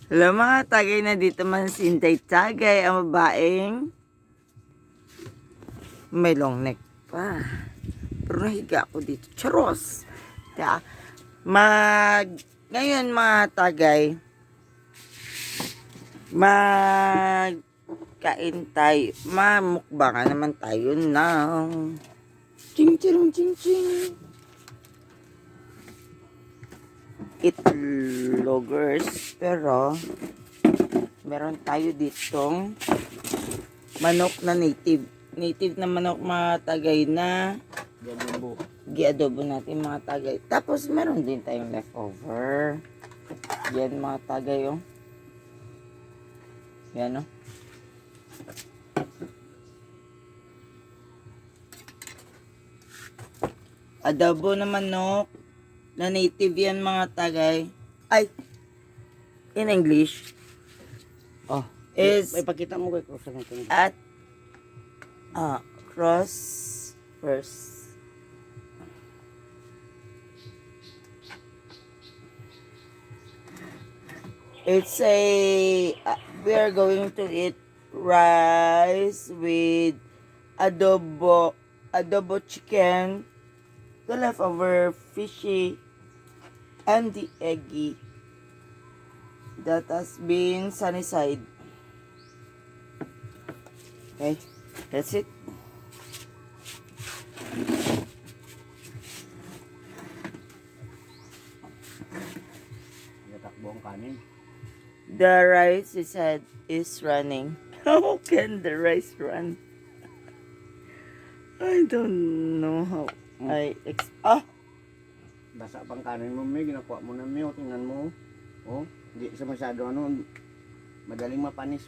Hello mga tagay na dito man sintay tagay ang babaeng may long neck pa. Pero nahiga ako dito. Charos! Kaya, ngayon mga tagay, kain tayo. Mamukbangan naman tayo ng ching ching ching ching. Itlogers, pero meron tayo ditong manok na native na manok mga tagay na giadobo natin mga tagay. Tapos meron din tayong leftover yan mga tagay oh. Yan oh. Adobo na manok na native yan mga tagay. Ay, in English, is, may pakita mo kay cross natin. At, cross first. It's a, we are going to eat rice with adobo chicken, the leftover fishy, and the eggy that has been sunny side. Okay, that's it. Natakbo ang kanin. The rice is running. How can the rice run? I don't know how. Basa pang kanin mo, may ginakuha mo na, may tingnan mo. Oh, hindi sa masyado madaling mapanis.